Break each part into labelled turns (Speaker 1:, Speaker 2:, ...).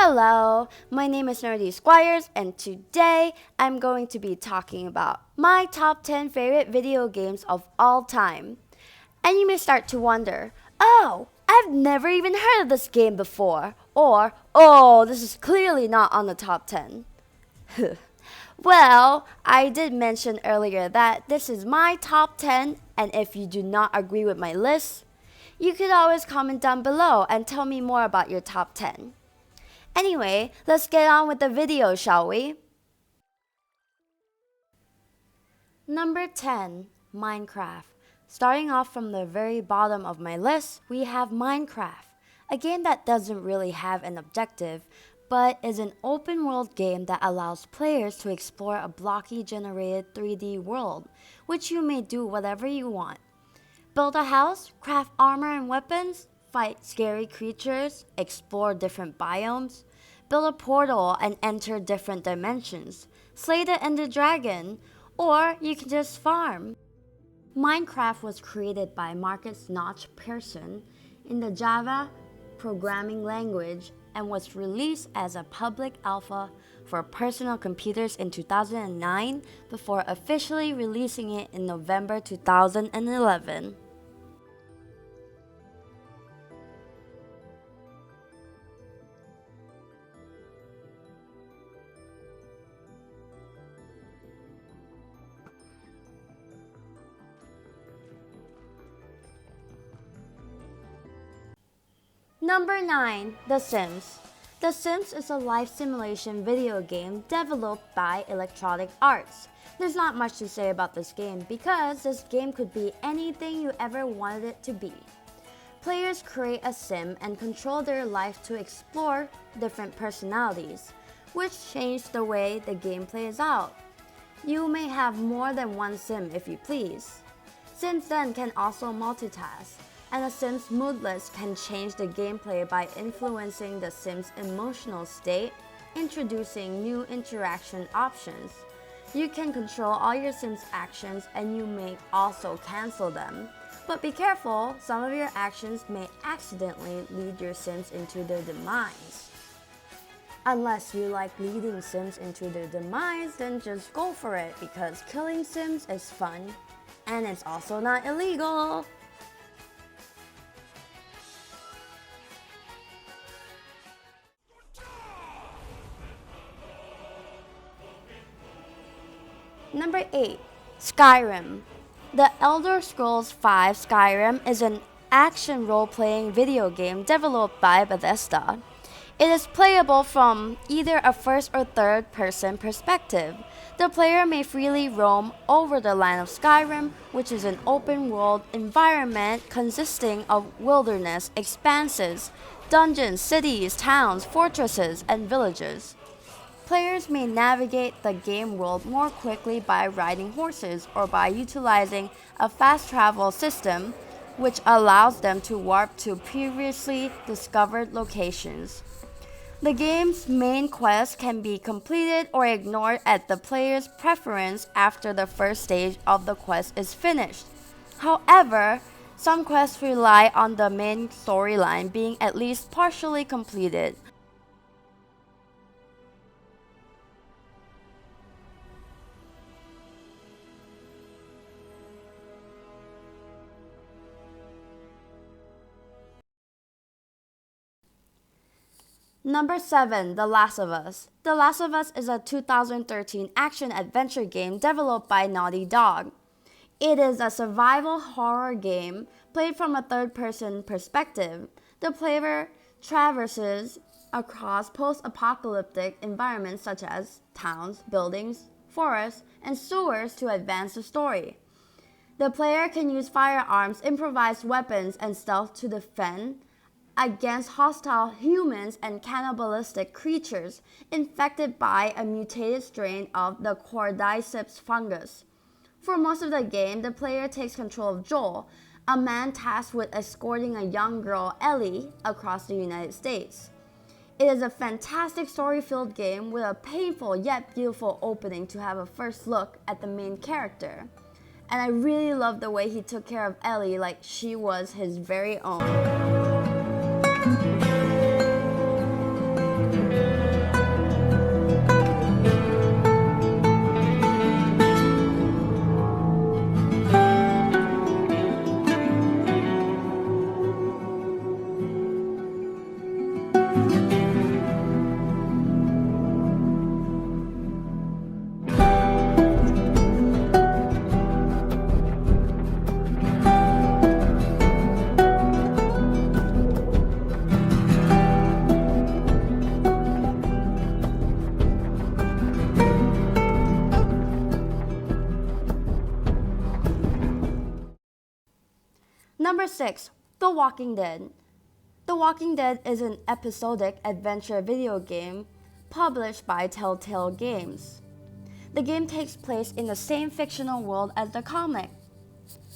Speaker 1: Hello, my name is Narudee S, and today I'm going to be talking about my top 10 favorite video games of all time. And you may start to wonder, oh, I've never even heard of this game before, or, oh, this is clearly not on the top 10. Well, I did mention earlier that this is my top 10, and if you do not agree with my list, you could always comment down below and tell me more about your top 10. Anyway, let's get on with the video, shall we? Number 10, Minecraft. Starting off from the very bottom of my list, we have Minecraft, a game that doesn't really have an objective, but is an open world game that allows players to explore a blocky generated 3D world, which you may do whatever you want. Build a house, craft armor and weapons, fight scary creatures, explore different biomes, build a portal and enter different dimensions, slay the Ender Dragon, or you can just farm. Minecraft was created by Marcus Notch Pearson in the Java programming language and was released as a public alpha for personal computers in 2009 before officially releasing it in November 2011. Number 9, The Sims. The Sims is a life simulation video game developed by Electronic Arts. There's not much to say about this game because this game could be anything you ever wanted it to be. Players create a sim and control their life to explore different personalities, which change the way the game plays out. You may have more than one sim if you please. Sims then can also multitask, and a Sim's mood list can change the gameplay by influencing the Sim's emotional state, introducing new interaction options. You can control all your Sim's actions and you may also cancel them. But be careful, some of your actions may accidentally lead your Sims into their demise. Unless you like leading Sims into their demise, then just go for it because killing Sims is fun and it's also not illegal. Number 8, Skyrim. The Elder Scrolls V Skyrim is an action role-playing video game developed by Bethesda. It is playable from either a first or third person perspective. The player may freely roam over the land of Skyrim, which is an open world environment consisting of wilderness expanses, dungeons, cities, towns, fortresses, and villages. Players may navigate the game world more quickly by riding horses or by utilizing a fast travel system, which allows them to warp to previously discovered locations. The game's main quest can be completed or ignored at the player's preference after the first stage of the quest is finished. However, some quests rely on the main storyline being at least partially completed. Number 7, The Last of Us. The Last of Us is a 2013 action-adventure game developed by Naughty Dog. It is a survival horror game played from a third-person perspective. The player traverses across post-apocalyptic environments such as towns, buildings, forests, and sewers to advance the story. The player can use firearms, improvised weapons, and stealth to defend against hostile humans and cannibalistic creatures infected by a mutated strain of the cordyceps fungus. For most of the game, the player takes control of Joel, a man tasked with escorting a young girl, Ellie, across the United States. It is a fantastic story-filled game with a painful yet beautiful opening to have a first look at the main character. And I really love the way he took care of Ellie like she was his very own. Number 6, The Walking Dead. The Walking Dead is an episodic adventure video game published by Telltale Games. The game takes place in the same fictional world as the comic.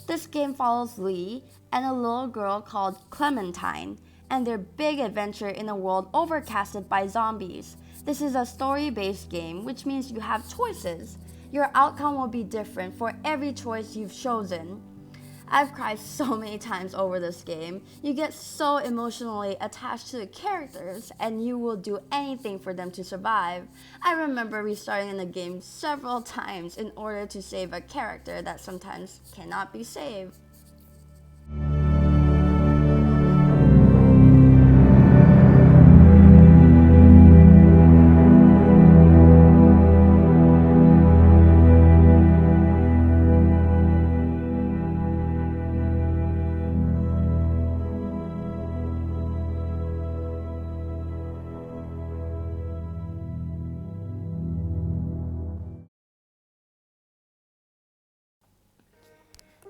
Speaker 1: This game follows Lee and a little girl called Clementine and their big adventure in a world overcasted by zombies. This is a story-based game, which means you have choices. Your outcome will be different for every choice you've chosen. I've cried so many times over this game. You get so emotionally attached to the characters and you will do anything for them to survive. I remember restarting the game several times in order to save a character that sometimes cannot be saved.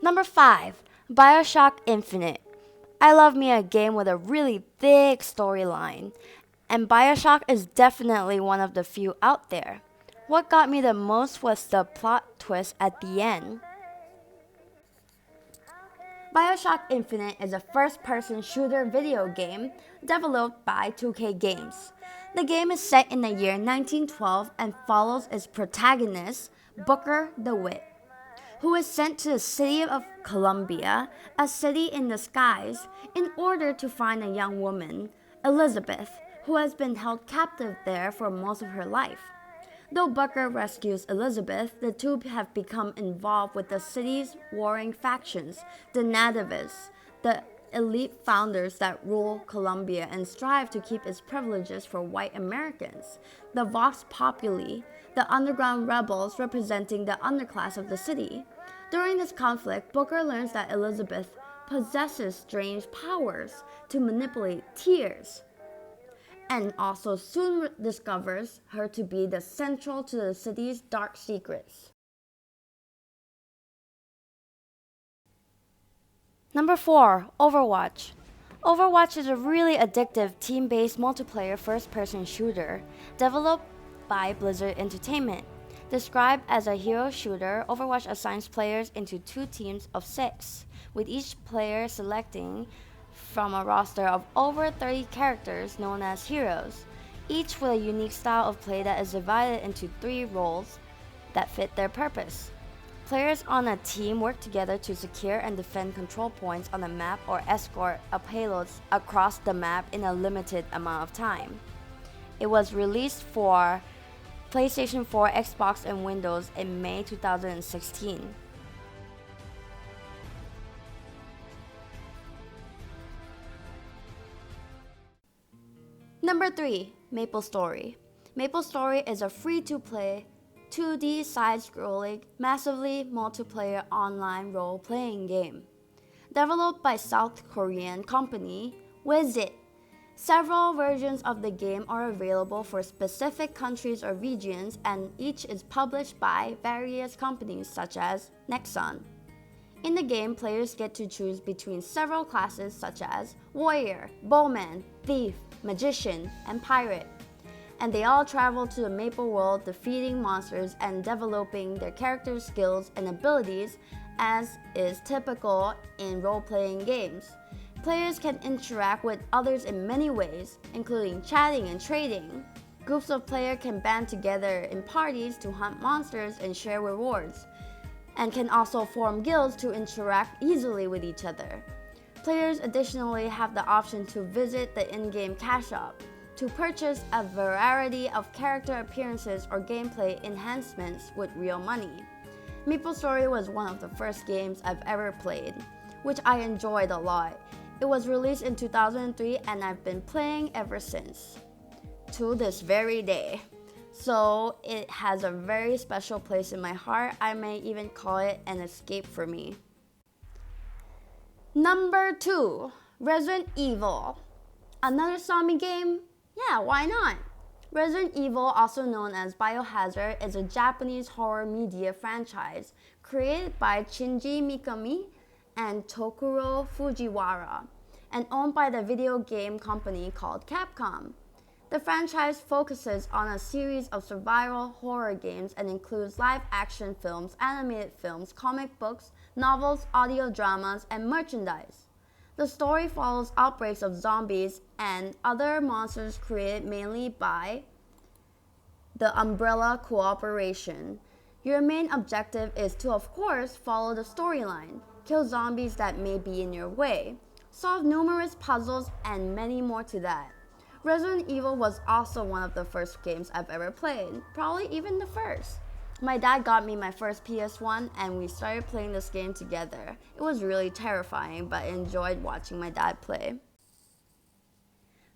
Speaker 1: Number 5, Bioshock Infinite. I love me a game with a really thick storyline, and Bioshock is definitely one of the few out there. What got me the most was the plot twist at the end. Bioshock Infinite is a first-person shooter video game developed by 2K Games. The game is set in the year 1912 and follows its protagonist, Booker DeWitt, who is sent to the city of Columbia, a city in the skies, in order to find a young woman, Elizabeth, who has been held captive there for most of her life. Though Booker rescues Elizabeth, the two have become involved with the city's warring factions, the Nativists, the elite founders that rule Columbia and strive to keep its privileges for white Americans, the Vox Populi, the underground rebels representing the underclass of the city. During this conflict, Booker learns that Elizabeth possesses strange powers to manipulate tears, and also soon discovers her to be the central to the city's dark secrets. Number 4, Overwatch. Overwatch is a really addictive team-based multiplayer first-person shooter developed by Blizzard Entertainment. Described as a hero shooter, Overwatch assigns players into 2 teams of 6, with each player selecting from a roster of over 30 characters known as heroes, each with a unique style of play that is divided into 3 roles that fit their purpose. Players on a team work together to secure and defend control points on the map or escort a payload across the map in a limited amount of time. It was released for PlayStation 4, Xbox, and Windows in May 2016. Number 3, MapleStory. MapleStory is a free-to-play 2D side-scrolling, massively multiplayer online role-playing game. Developed by South Korean company Wizit. Several versions of the game are available for specific countries or regions, and each is published by various companies such as Nexon. In the game, players get to choose between several classes such as warrior, bowman, thief, magician, and pirate. And they all travel to the Maple world, defeating monsters and developing their character skills and abilities, as is typical in role-playing games. Players can interact with others in many ways, including chatting and trading. Groups of players can band together in parties to hunt monsters and share rewards, and can also form guilds to interact easily with each other. Players additionally have the option to visit the in-game cash shop to purchase a variety of character appearances or gameplay enhancements with real money. MapleStory was one of the first games I've ever played, which I enjoyed a lot. It was released in 2003 and I've been playing ever since, to this very day. So it has a very special place in my heart. I may even call it an escape for me. Number 2, Resident Evil. Another zombie game? Yeah, why not? Resident Evil, also known as Biohazard, is a Japanese horror media franchise created by Shinji Mikami and Tokuro Fujiwara, and owned by the video game company called Capcom. The franchise focuses on a series of survival horror games and includes live-action films, animated films, comic books, novels, audio dramas, and merchandise. The story follows outbreaks of zombies and other monsters created mainly by the Umbrella Corporation. Your main objective is to, of course, follow the storyline, kill zombies that may be in your way, solve numerous puzzles, and many more to that. Resident Evil was also one of the first games I've ever played, probably even the first. My dad got me my first PS1 and we started playing this game together. It was really terrifying, but I enjoyed watching my dad play.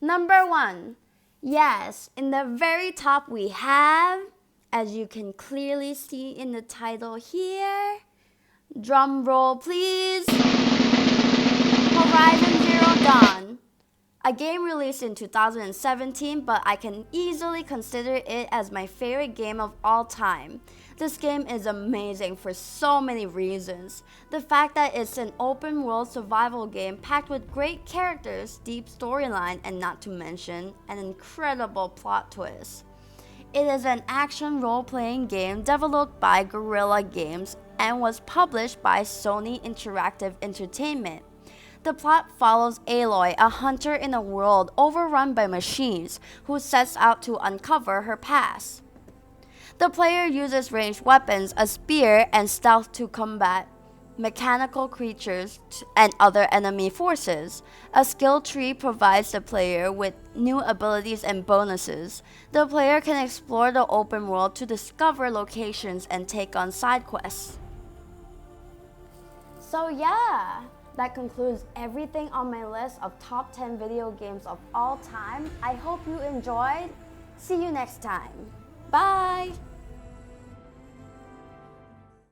Speaker 1: Number 1. Yes, in the very top we have, as you can clearly see in the title here, drum roll please, Horizon Zero Dawn. A game released in 2017, but I can easily consider it as my favorite game of all time. This game is amazing for so many reasons. The fact that it's an open world survival game packed with great characters, deep storyline, and not to mention an incredible plot twist. It is an action role-playing game developed by Guerrilla Games and was published by Sony Interactive Entertainment. The plot follows Aloy, a hunter in a world overrun by machines, who sets out to uncover her past. The player uses ranged weapons, a spear, and stealth to combat mechanical creatures and other enemy forces. A skill tree provides the player with new abilities and bonuses. The player can explore the open world to discover locations and take on side quests. So yeah, that concludes everything on my list of top 10 video games of all time. I hope you enjoyed. See you next time. Bye!